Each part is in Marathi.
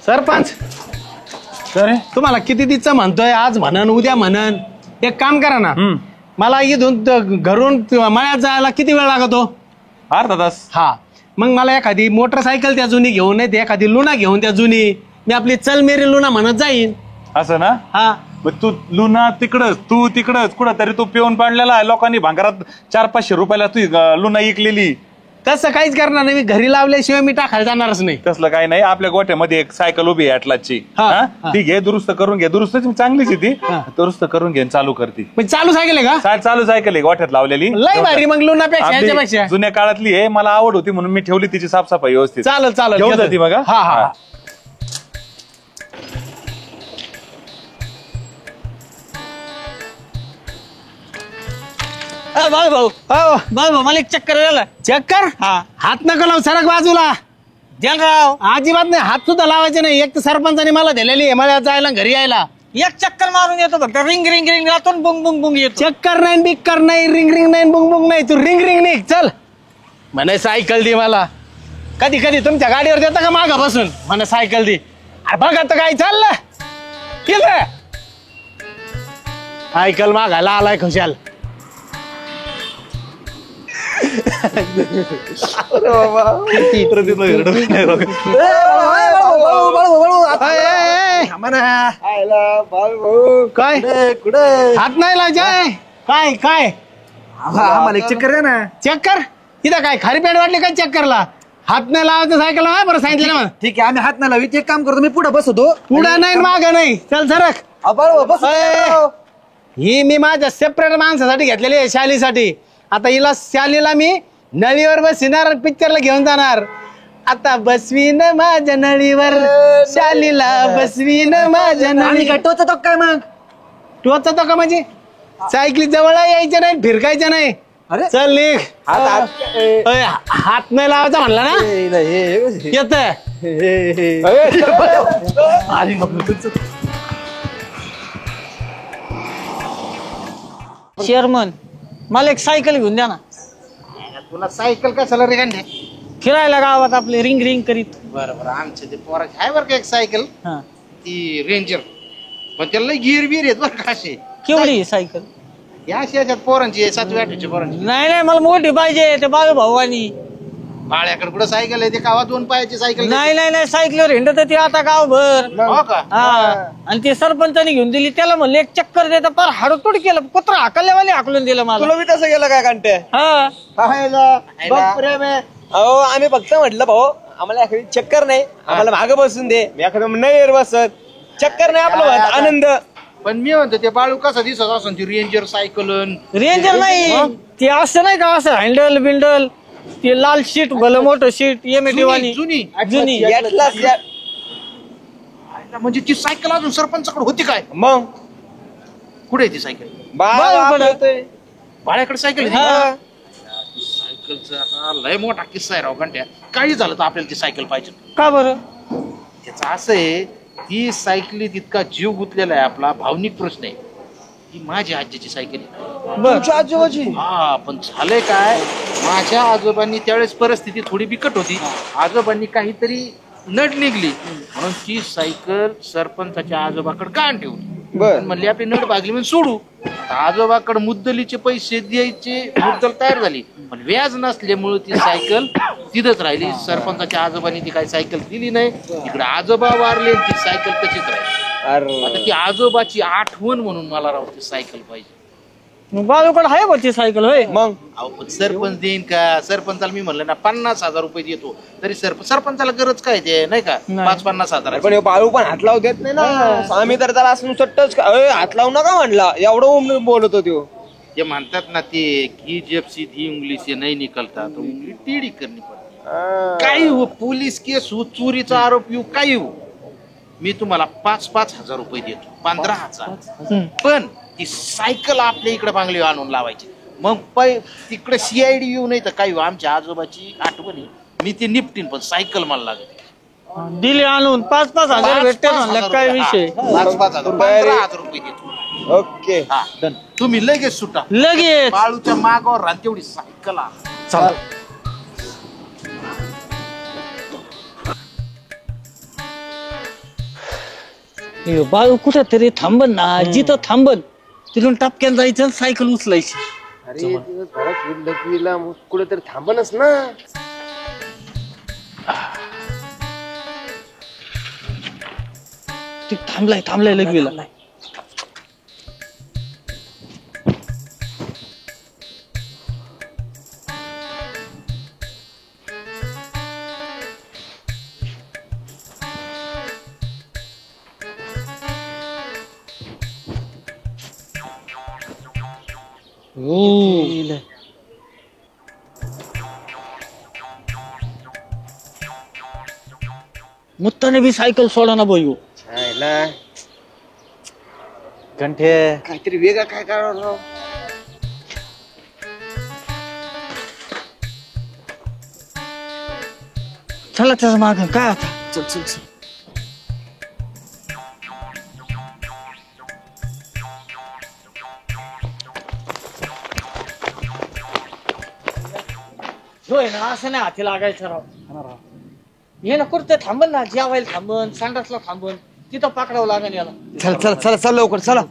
सरपंच अरे तुम्हाला किती दिवस म्हणतोय, आज म्हणन उद्या म्हणन. एक काम करा ना, मला इथून घरून मळ्यात जायला किती वेळ लागतो? अर्धा तास. हा, मग मला एखादी मोटरसायकल त्या जुनी घेऊन येते, एखादी लुना घेऊन त्या जुनी, मी आपली चल मेरी लुना म्हणत जाईन. असं ना? हा, मग तू लुना तिकडच, तू तिकडच, कुठं तरी तू पिऊन पाडलेला आहे. लोकांनी भांगारात 400-500 रुपयाला तू लुना इकलेली. तसं काहीच करणार नाही, मी घरी लावल्याशिवाय मी टाकायला जाणारच नाही. तसलं काही नाही. आपल्या गोठ्यामध्ये एक सायकल उभी आहे ॲटलासची, ती घे, दुरुस्त करून घे. दुरुस्त चांगलीच आहे ती, दुरुस्त करून घे, चालू करते. मग चालू सायकल आहे का? चालू सायकल आहे गोठ्यात लावलेली. लय भारी. मग लुनापेक्षा ह्याच्यापेक्षा जुन्या काळातली आहे, मला आवड होती म्हणून मी ठेवली तिची साफसफाई व्यवस्थित. चालेल घेऊन जाते मग. हा हा. भाऊ मला एक चक्कर झाला. चक्कर? हात नका लावू, सरक बाजूला. राव अजिबात नाही, हात सुद्धा लावायचे नाही. एक तर सरपंचाने मला दिलेली आहे मळ्यात जायला, घरी यायला. एक चक्कर मारून येतो फक्त. रिंग रिंग रिंग राहतो, बुंग बुंग बुंग येतो. चक्कर नाही, बिक्कर नाही, रिंग रिंग नाही, बुंग बुंग नाही. तू रिंग रिंग नाही. चल म्हणे सायकल दे मला. कधी कधी तुमच्या गाडीवर देता का मागं बसून म्हणे सायकल दे. अरे बघा तर काय चाललं, सायकल मागायला आलाय खुशाल. काय हात नाही लावायचे? काय काय आम्हाला एक चक्कर द्या ना. चक्कर? इथं काय खारी पेट वाटली काय चक्करला? हात नाही लावायचं सायकल. बरं सांगितलं ना. ठीक आहे, आम्ही हात नाही लावी. एक काम करतो, मी पुढे बसतो. पुढं नाही माग नाही. चल सरक. ही मी माझ्या सेपरेट माणसासाठी घेतलेली आहे, शालीसाठी. आता हिला शालीला मी नळीवर बसविणार, पिक्चरला घेऊन जाणार. आता बसवीन माझ्या नळीवर शालीला, बसवीन माझ्या नळी. टोचतो काय मग? टोचतो का म्हणजे? सायकली जवळ यायचं नाही, फिरकायचं नाही. अरे चल निघ. हात नाही लावायचा म्हणला ना. येत चेअरमन मला एक सायकल घेऊन द्या ना. तुला सायकल कशाला रे गांडे? फिरायला गावात आपले रिंग रिंग करीत. बरं आमचे ते पोराचे आहे बरं का एक सायकल, हा ती रेंजर. पण त्याला गिअर बिअर येत बरं का असे. केवढी सायकल? या अशी याच्यात पोरांची 7वी-8वीच्या पोरांची. नाही मला मोठी पाहिजे. ते बाळू भाऊ आणि बाळ्याकडे कुठं सायकल आहे? ते कावा 2 पायाची सायकल. नाही सायकलवर हिंडत ते आता गावभर. हो का? आणि ते सरपंचाने घेऊन दिली. त्याला म्हणले एक चक्कर देता, पर हाडतोड केलं. कुत्रा हाकल्यावाले हाकलून दिलं मला. तुला मी तसं गेलं काय कांटे? अहो आम्ही फक्त म्हटलं भाऊ आम्हाला एखादी चक्कर नाही, आम्हाला मागं बसून दे. मी एखादं नाही बसत. चक्कर नाही आपलं आनंद. पण मी म्हणतो ते बाळू कसा दिसत असं ती रेंजर सायकल. रेंजर नाही ते, असं नाही का असं हँडल बिंडल, ते लाल शीट भलं मोठं शीट एमएटी वाणी जुनी. म्हणजे ती सायकल अजून सरपंचाकडे होती काय? मग कुठे ती सायकल? बाळ्याकडे सायकल आहे. सायकलचा आता लय मोठा किस्सा आहे राव घंट्या. काही झालं तर आपल्याला ती सायकल पाहिजे. का बरं? त्याचं असं आहे, ती सायकली तितका जीव गुंतलेला आहे आपला. भावनिक प्रश्न आहे. ती माझ्या आजीची सायकल आहे. आजोबाची? हा, पण झालंय काय, माझ्या आजोबांनी त्यावेळेस परिस्थिती थोडी बिकट होती. आजोबांनी काहीतरी नड निघली म्हणून ती सायकल सरपंचाच्या आजोबाकडे गाण ठेवली. म्हणली आपली नड भागली म्हणून सोडू. आजोबाकडे मुद्दलीचे पैसे द्यायचे मुद्दल तयार झाली, पण व्याज नसल्यामुळे ती सायकल तिथंच राहिली. सरपंचाच्या आजोबांनी ती काही सायकल दिली नाही. इकडे आजोबा वारले, ती सायकल तशीच राहिली. आता ती आजोबाची आठवण म्हणून मला राव ती सायकल पाहिजे. बाजूकडे आहे बा ती सायकल. होय मग अहो सरपंच देईन का? सरपंचाला मी म्हणलं ना 50,000 रुपये देतो, तरी सरपंचाला गरज काय ते नाही का? 5-50 हजार. पण बाळू पण हात लावू देत नाही ना. आम्ही तर त्याला असं टच हात लावू नका म्हणला. एवढं बोलत होतो. ते म्हणतात ना ते की जब सीधी उंगली से नहीं निकलता तो उंगली टेढ़ी करनी पड़ती. काही हो, पोलीस केस हो, चोरीचा आरोप येऊ, काही हो, मी तुम्हाला 5-5 हजार रुपये देतो. 15,000. पण ती सायकल आपल्या इकडे बांगली आणून लावायची. मग तिकडे CID येऊ नाही तर काही. आमच्या आजोबाची आठवणी मी ती निपटीन, पण सायकल मला लागत. दिले आणून 5-5 हजार भेटते म्हणलं. काय विषय? 5-5 हजार, 15,000 रुपये देतो. ओके हा, तुम्ही लगेच सुटा. लगेच बाळूच्या मागावर राहते तेवढी सायकल. चाल. हे बाळू कुठं तरी थांबन ना, जिथं थांबन तिथून टपक्यान जायचं आणि सायकल उचलायची. अरे लकवीला कुठेतरी थांबनच ना. ते थांबलाय लगवीला. मुत्ताने बी सायकल सोडा ना भाऊ. घंटे काहीतरी वेगळं काय करावं. चला त्याचं माग काय आता. चल चल चल. होय ना, असं नाही हाती लागायचं राव. हे ना कुठं थांबन ना, जेवायला थांबन, संडासला थांबन, तिथं पकडावं लागेल याला. चल चल चला चल लवकर चला.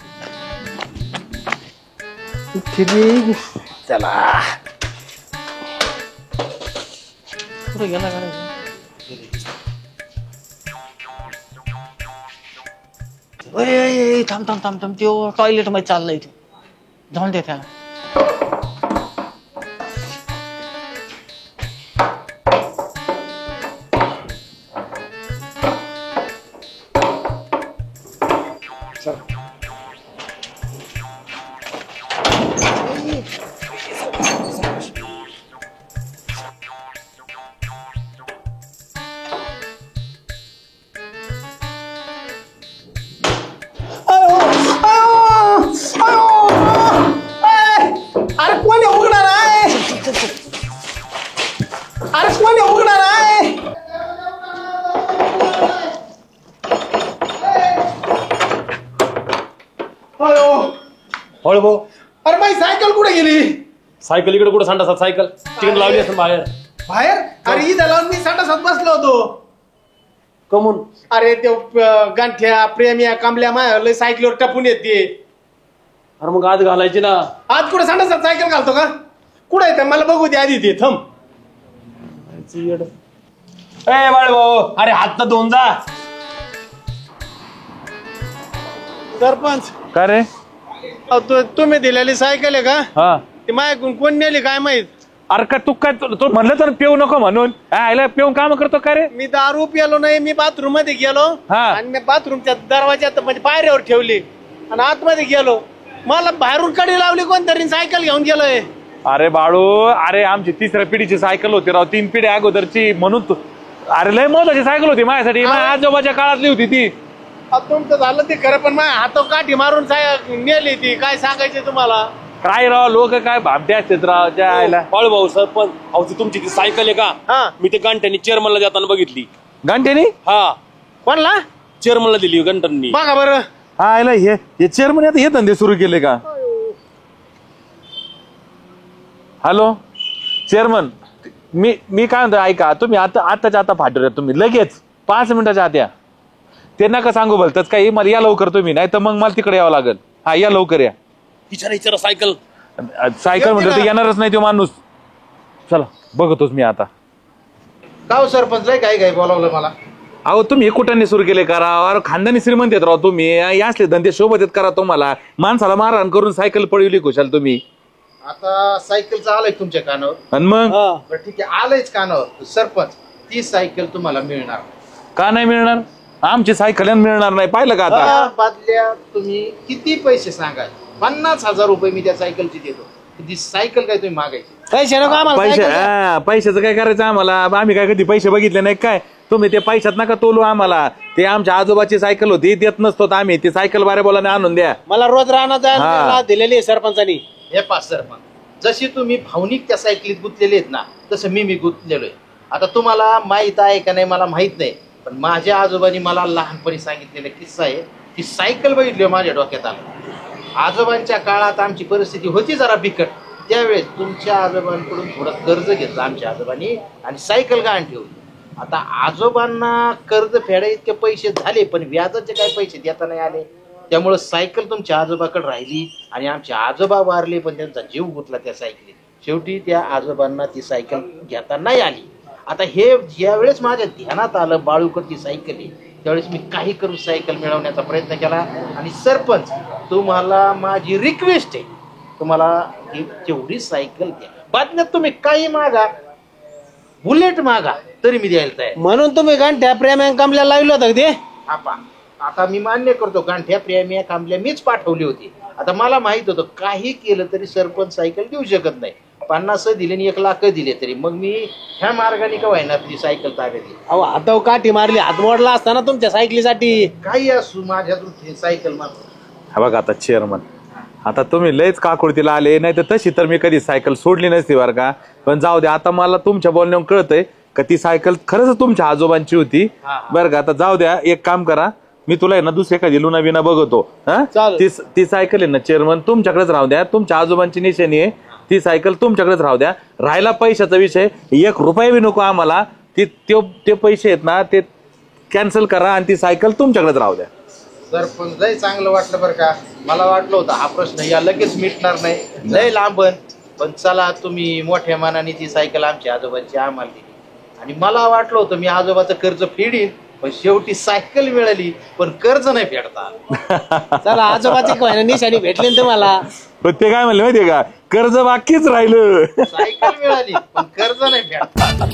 चला कुठं गेला का थांब तो टॉयलेट मध्ये चाललाय तो. जाऊन दे त्याला. अरे कोणी उघडणार आहे. अरे कोणी उघडणार आहे. हळ भाऊ अरे माझी सायकल कुठे गेली. सायकल इकडे कुठे सांडा सायकल तिकडे लावली असेल बाहेर. बाहेर. अरे इथं लावून मी संडासात बसलो होतो. कमून अरे ते गांठ्या प्रेमिया कांबल्या माया सायकलीवर टपून येते. अरे मग आत घालायची ना. आज कुठे संडासात सायकल घालतो का. कुठे येतं मला बघू दे आधी ते. थांब. ए बाळ भाऊ अरे हात तर धुवून जा. सरपंच का रे? तुम्ही दिलेली सायकल आहे का. हा ती माझ्याकडून कोण नेली काय माहित. अरे का तू काय तू म्हणलं तर पिऊ नको म्हणून आयला पिऊन काम करतो का रे? मी दारू पिलो नाही. मी बाथरूम मध्ये गेलो हा. आणि मी बाथरूमच्या दरवाज्यात म्हणजे पायऱ्यावर ठेवली आणि आतमध्ये गेलो. मला बाहेरून कडी लावली कोणतरी सायकल घेऊन गेलोय. अरे बाळू अरे आमची तिसऱ्या पिढीची सायकल होती राव. 3 पिढ्या अगोदरची म्हणून तू अरे लय महत्वाची सायकल होती माझ्यासाठी. माझ्या आजोबाच्या काळातली होती ती. तुमचं झालं ते खरं पण माझ्या हातो काठी मारून नेली ती. काय सांगायचं तुम्हाला. काय राव लोक काय भामटे असतात राव त्या आयला. हळ भाऊ सरपंच अहो ती तुमची ती सायकल आहे का. हा. मी ते गंठ्यानी चेअरमनला देताना बघितली. घंटेनी हा कोणला चेअरमनला दिली गंठ्यांनी. बघा बरं. हा आयला हे चेअरमन आता हे धंदे सुरू केले का. हॅलो चेअरमन मी काय म्हणतो ऐका तुम्ही आताच्या आता फाटूया तुम्ही लगेच 5 मिनिटाच्या आत या. ते नका सांगू भलतच काही मला या लवकर तुम्ही नाही तर मग मला तिकडे यावं लागेल. हा या लवकर या. विचारा सायकल सायकल म्हटलं तर येणारच नाही तो माणूस. चला बघतोच मी आता. गाव सरपंच काय काय बोलावलं मला. अहो तुम्ही हे कुठाने सुरू केले करा. अरे खानदानी श्रीमंत येत राव तुम्ही. या असले धंदे शोभत येत करा तुम्हाला. माणसाला मारहाण करून सायकल पळवली खुशाल तुम्ही. आता सायकलचं आलंय तुमच्या कानावर. आणि मग बरं ठीक आहे आलंयच कानावर. सरपंच ती सायकल तुम्हाला मिळणार. का नाही मिळणार. आमची सायकल मिळणार नाही पाहिलं का आता. त्या बदल्यात तुम्ही किती पैसे सांगाल. 50,000 रुपये मी त्या सायकलची देतो. ती सायकल काय तुम्ही मागायची. पैसे नको आम्हाला पैसे सायकल. पैशाचं काय करायचं आम्हाला. आम्ही काय कधी पैसे बघितले नाही काय. तुम्ही ते पैशात नका तोलू आम्हाला. ते आमच्या आजोबाची सायकल होती देत नसतो आम्ही. ती सायकल बारे बोलाने आणून द्या. मला रोज राहणार हा. जायला दिलेली आहे सरपंचानी. हे पाच सरपंच जशी तुम्ही भावनिक त्या सायकलीत गुंतलेले आहेत ना तसं मी गुंतलेलो आहे. आता तुम्हाला माहित आहे का नाही मला माहित नाही पण माझ्या आजोबांनी मला लहानपणी सांगितलेला किस्सा आहे. ती सायकल बघितली माझ्या डोक्यात आलं. आजोबांच्या काळात आमची परिस्थिती होती जरा बिकट. त्यावेळेस तुमच्या आजोबांकडून थोडं कर्ज घेतलं आमच्या आजोबांनी आणि सायकल गहाण ठेवली. आता आजोबांना कर्ज फेडा इतके पैसे झाले, पण व्याजाचे काय पैसे देता नाही आले. त्यामुळे सायकल तुमच्या आजोबाकडे राहिली आणि आमचे आजोबा वारले, पण त्यांचा जीव गुतला त्या सायकलीत. शेवटी त्या आजोबांना ती सायकल घेता नाही आली. आता हे ज्यावेळेस माझ्या ध्यानात आलं बाळूकर ती सायकल आहे, त्यावेळेस मी काही करून सायकल मिळवण्याचा प्रयत्न केला. आणि सरपंच, तुम्हाला माझी रिक्वेस्ट आहे, तुम्हाला ही तेवढी सायकल द्या. बातम्यात तुम्ही काही मागा, बुलेट मागा, तरी मी द्यायला तयार. म्हणून तुम्ही गांठ्या प्रेम कमल्या लावलं होतं ते. आपा आता मी मान्य करतो, गांठ्या प्रेमी कांबल्या मीच पाठवली होती. आता मला माहित होतं काही केलं तरी सरपंच सायकल देऊ शकत नाही. 50 दिले आणि 1 लाख दिले तरी मग मी ह्या मार्गाने का व्हायना ती सायकल ताब्यात घेईल. अहो हाताव काठी मारली, हात मोडला असता ना तुमच्या सायकलीसाठी. काही असू माझ्यातून सायकल मात्र. हा बघा आता चेअरमन, आता तुम्ही लयच काकुळतीला आले, नाही तर तशी तर मी कधी सायकल सोडली नसती बरं का. पण जाऊ दे, आता मला तुमच्या बोलण्यावर कळतंय का ती सायकल खरंच तुमच्या आजोबांची होती बरं का. आता जाऊ द्या, एक काम करा, मी तुला आहे ना दुसरी एखादी लुना बिना बघतो. हा ती सायकल आहे ना चेअरमन तुमच्याकडेच राहू द्या, तुमच्या आजोबांची निशाणी आहे, ती सायकल तुमच्याकडेच राहू द्या. राहिला पैशाचा विषय, 1 रुपया बी नको आम्हाला. ते पैसे आहेत ना ते कॅन्सल करा आणि ती सायकल तुमच्याकडेच राहू द्या. सरपंच लय चांगलं वाटलं बरं का. मला वाटलं होतं हा प्रश्न या लगेच मिटणार नाही, लय लांबन. पण चला, तुम्ही मोठ्या मनाने ती सायकल आमच्या आजोबांची आम्हाला दिली. आणि मला वाटलं होतं मी आजोबाचं कर्ज फेडीन, पण शेवटी सायकल मिळाली, पण कर्ज नाही फेडता आलं. चला आजोबाची निशाणी भेटली ना तुम्हाला. पण ते काय म्हणले माहितीये का, कर्ज बाकीच राहिलं. सायकल मिळाली पण कर्ज नाही फेडता.